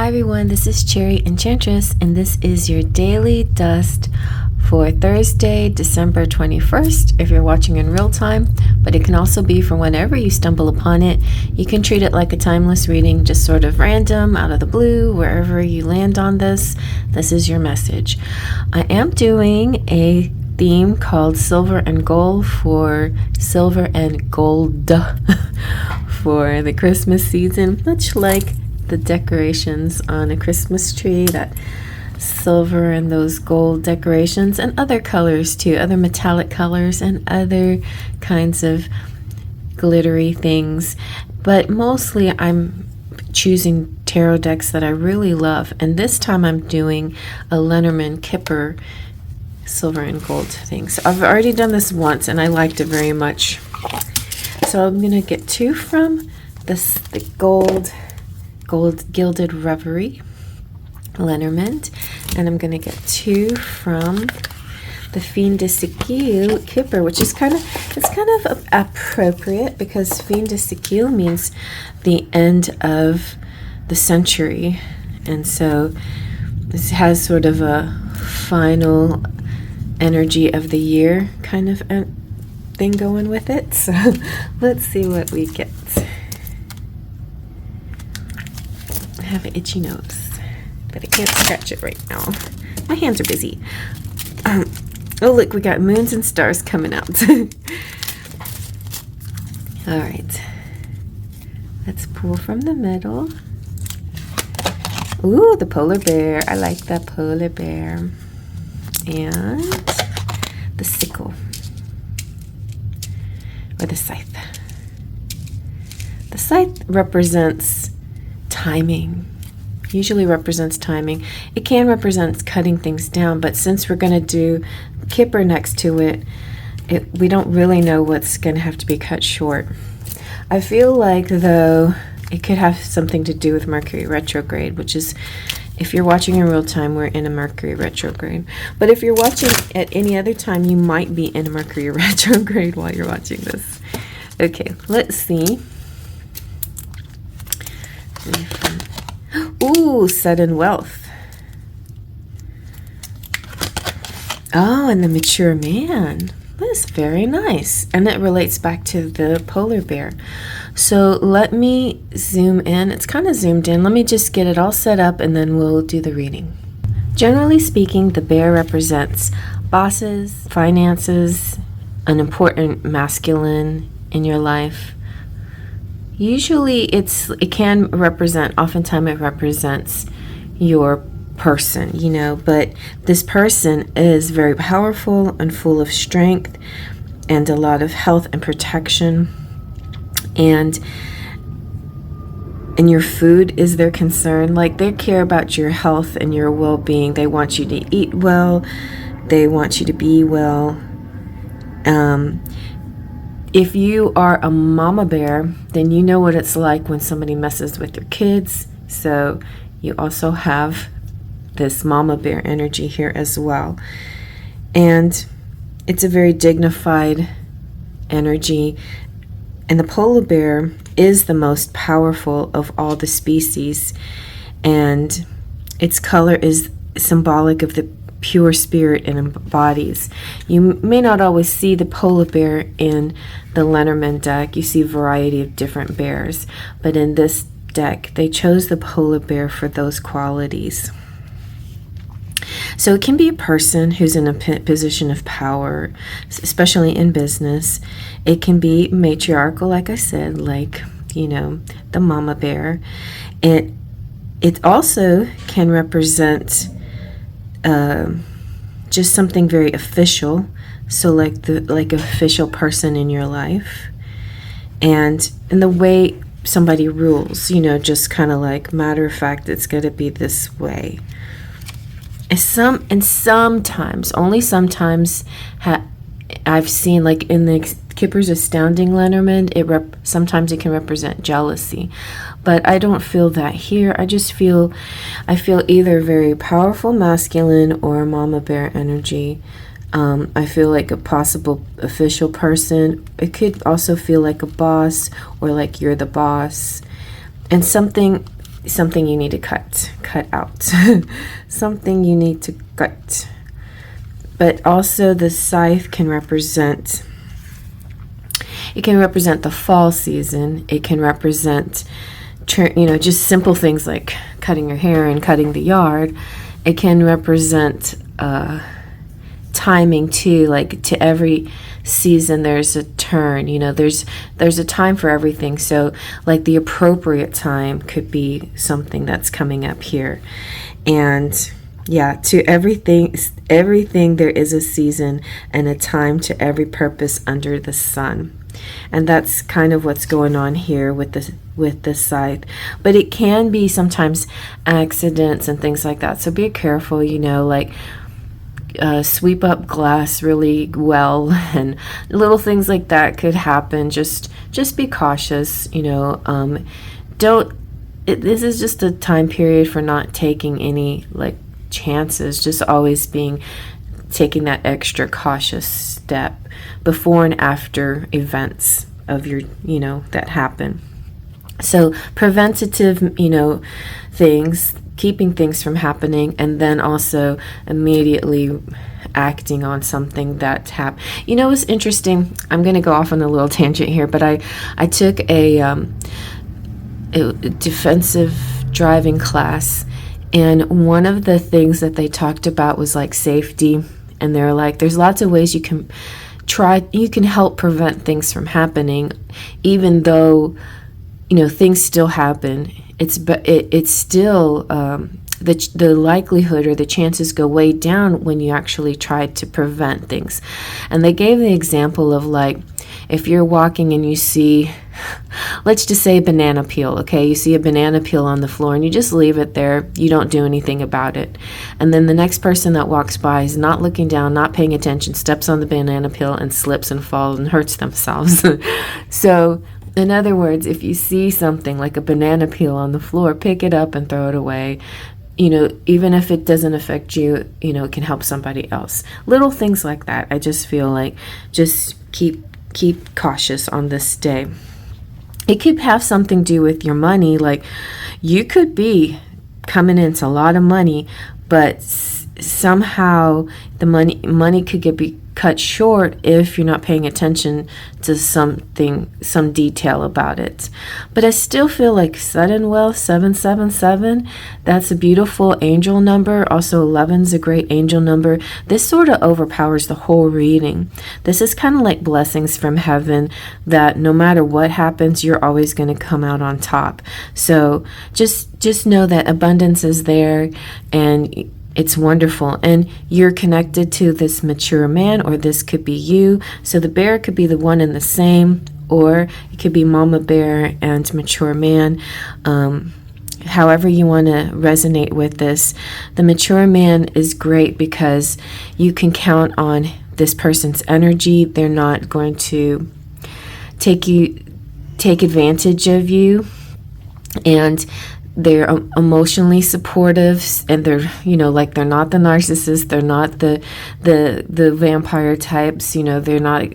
Hi everyone, this is CherryEnchantress, and this is your daily dust for Thursday, December 21st, if you're watching in real time, but it can also be for whenever you stumble upon it. You can treat it like a timeless reading, just sort of random, out of the blue, wherever you land on this. This is your message. I am doing a theme called Silver and Gold for Silver and Gold for the Christmas season, much like the decorations on a Christmas tree, that silver and those gold decorations, and other colors too, other metallic colors and other kinds of glittery things. But mostly I'm choosing tarot decks that I really love, and this time I'm doing a Lenormand Kipper silver and gold thing. So I've already done this once and I liked it very much. So I'm gonna get two from the gold Gilded Reverie Lenormand, and I'm gonna get two from the Fin de Siècle Kipper, which is kind of appropriate because Fin de Siècle means the end of the century, and so this has sort of a final energy of the year kind of thing going with it. So let's see what we get. I have an itchy nose, but I can't scratch it right now. My hands are busy. Oh look, we got moons and stars coming out. All right, let's pull from the middle. Ooh, the polar bear. I like that polar bear. And the sickle, or the scythe. The scythe represents timing, usually represents timing. It can represent cutting things down, but since we're going to do Kipper next to it, we don't really know what's going to have to be cut short. I feel like, though, it could have something to do with Mercury retrograde, which is, if you're watching in real time, we're in a Mercury retrograde. But if you're watching at any other time, you might be in a Mercury retrograde while you're watching this. Okay, let's see. Ooh, sudden wealth. Oh, and the mature man. That's very nice. And it relates back to the polar bear. So let me zoom in. It's kind of zoomed in. Let me just get it all set up and then we'll do the reading. Generally speaking, the bear represents bosses, finances, an important masculine in your life. Usually it can represent, oftentimes it represents your person, you know, but this person is very powerful and full of strength and a lot of health and protection, and your food is their concern. Like, they care about your health and your well-being. They want you to eat well, they want you to be well. If you are a mama bear, then you know what it's like when somebody messes with your kids. So you also have this mama bear energy here as well. And it's a very dignified energy. And the polar bear is the most powerful of all the species. And its color is symbolic of the pure spirit it embodies. You may not always see the polar bear in the Lenormand deck. You see a variety of different bears, but in this deck they chose the polar bear for those qualities. So it can be a person who's in a position of power, especially in business. It can be matriarchal, like I said, like, you know, the mama bear. It also can represent just something very official, so like official person in your life, and in the way somebody rules, you know, just kind of like matter of fact, it's going to be this way. And sometimes, only sometimes, I've seen, like in the Kipper's Astounding Lenormand, sometimes it can represent jealousy, but I don't feel that here. I feel either very powerful masculine or mama bear energy. I feel like a possible official person. It could also feel like a boss, or like you're the boss, and something something you need to cut out. Something you need to cut. But also the scythe can represent, it can represent the fall season. It can represent, just simple things like cutting your hair and cutting the yard. It can represent timing too, like to every season there's a turn, there's a time for everything. So like the appropriate time could be something that's coming up here. And yeah, to everything there is a season and a time to every purpose under the sun. And that's kind of what's going on here with the scythe. But it can be sometimes accidents and things like that. So be careful, like sweep up glass really well, and little things like that could happen. Just be cautious, this is just a time period for not taking any like chances, just always taking that extra cautious step before and after events of your, that happen. So preventative, things, keeping things from happening, and then also immediately acting on something that happened. It's interesting. I'm going to go off on a little tangent here, but I took a defensive driving class, and one of the things that they talked about was like safety, and they're like, there's lots of ways you can help prevent things from happening, even though things still happen. It's still the likelihood or the chances go way down when you actually try to prevent things. And they gave the example of like, if you're walking and you see, let's just say a banana peel, okay? You see a banana peel on the floor and you just leave it there. You don't do anything about it. And then the next person that walks by is not looking down, not paying attention, steps on the banana peel and slips and falls and hurts themselves. So, in other words, if you see something like a banana peel on the floor, pick it up and throw it away. Even if it doesn't affect you, it can help somebody else. Little things like that. I just feel like just keep cautious on this day. It could have something to do with your money. Like you could be coming into a lot of money, but somehow the money could be cut short if you're not paying attention to some detail about it. But I still feel like sudden wealth, 777, that's a beautiful angel number. Also 11 is a great angel number. This sort of overpowers the whole reading. This is kind of like blessings from heaven, that no matter what happens, you're always going to come out on top. So just know that abundance is there, and it's wonderful. And you're connected to this mature man, or this could be you. So the bear could be the one and the same, or it could be mama bear and mature man. However you want to resonate with this. The mature man is great because you can count on this person's energy. They're not going to take advantage of you, and they're emotionally supportive, and they're they're not the narcissist, they're not the vampire types, they're not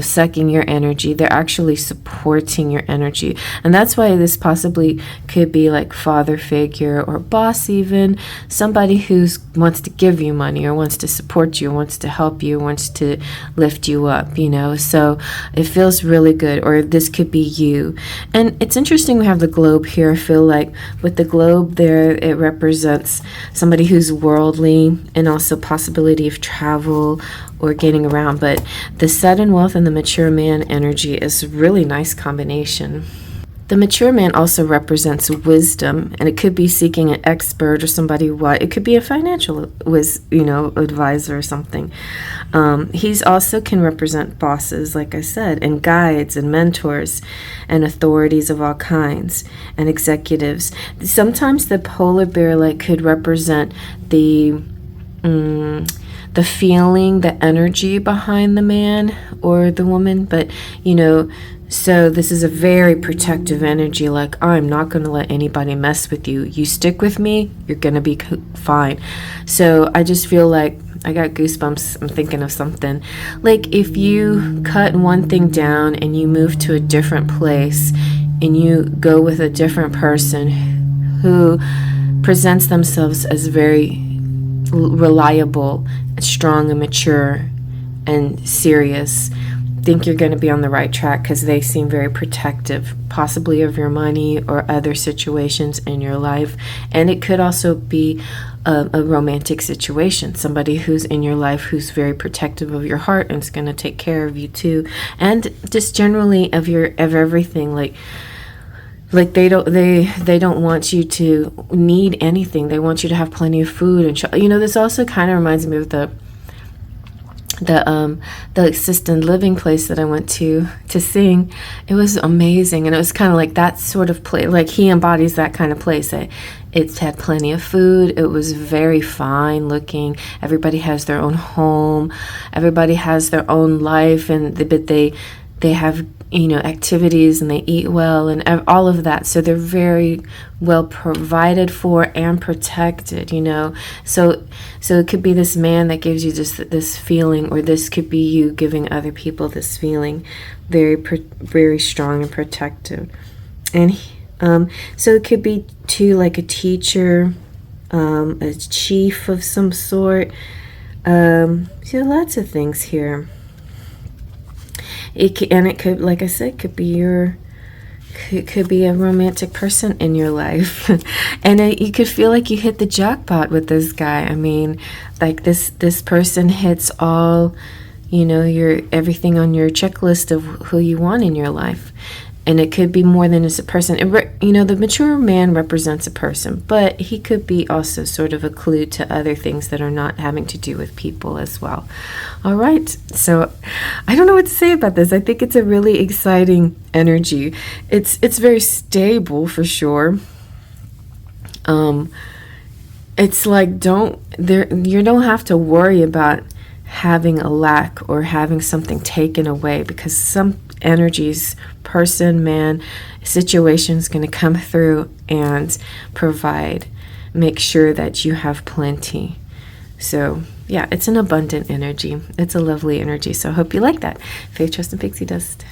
sucking your energy. They're actually supporting your energy. And that's why this possibly could be like father figure or boss, even somebody who wants to give you money or wants to support you, wants to help you, wants to lift you up, so it feels really good. Or this could be you. And it's interesting we have the globe here. I feel like with the globe there, it represents somebody who's worldly, and also possibility of travel or getting around. But the sudden wealth and the mature man energy is a really nice combination. The mature man also represents wisdom, and it could be seeking an expert or somebody it could be a financial advisor or something. He's also can represent bosses, like I said, and guides and mentors and authorities of all kinds and executives. Sometimes the polar bear could represent the feeling, the energy behind the man or the woman. But so this is a very protective energy, like, I'm not going to let anybody mess with you. You stick with me, you're going to be fine. So I just feel like I got goosebumps. I'm thinking of something. Like if you cut one thing down and you move to a different place, and you go with a different person who presents themselves as very reliable, strong, and mature, and serious, think you're going to be on the right track because they seem very protective, possibly of your money or other situations in your life. And it could also be a romantic situation, somebody who's in your life who's very protective of your heart and is going to take care of you too, and just generally of everything. Like they don't want you to need anything. They want you to have plenty of food and this also kind of reminds me of the assisted living place that I went to sing. It was amazing, and it was kind of like that sort of place. Like he embodies that kind of place. It had plenty of food. It was very fine looking. Everybody has their own home. Everybody has their own life, but they have activities, and they eat well and all of that. So they're very well provided for and protected, So it could be this man that gives you just this feeling, or this could be you giving other people this feeling, very strong and protective. And so it could be too like a teacher, a chief of some sort. Lots of things here. It could, like I said, could be a romantic person in your life, and you could feel like you hit the jackpot with this guy. I mean, like this person hits all, your everything on your checklist of who you want in your life. And it could be more than just a person. The mature man represents a person, but he could be also sort of a clue to other things that are not having to do with people as well. All right. So I don't know what to say about this. I think it's a really exciting energy. It's very stable for sure. It's like you don't have to worry about having a lack or having something taken away, because some energies, person, man, situation is going to come through and make sure that you have plenty. So yeah, it's an abundant energy. It's a lovely energy. So I hope you like that. Faith, Trust, and Pixie Dust.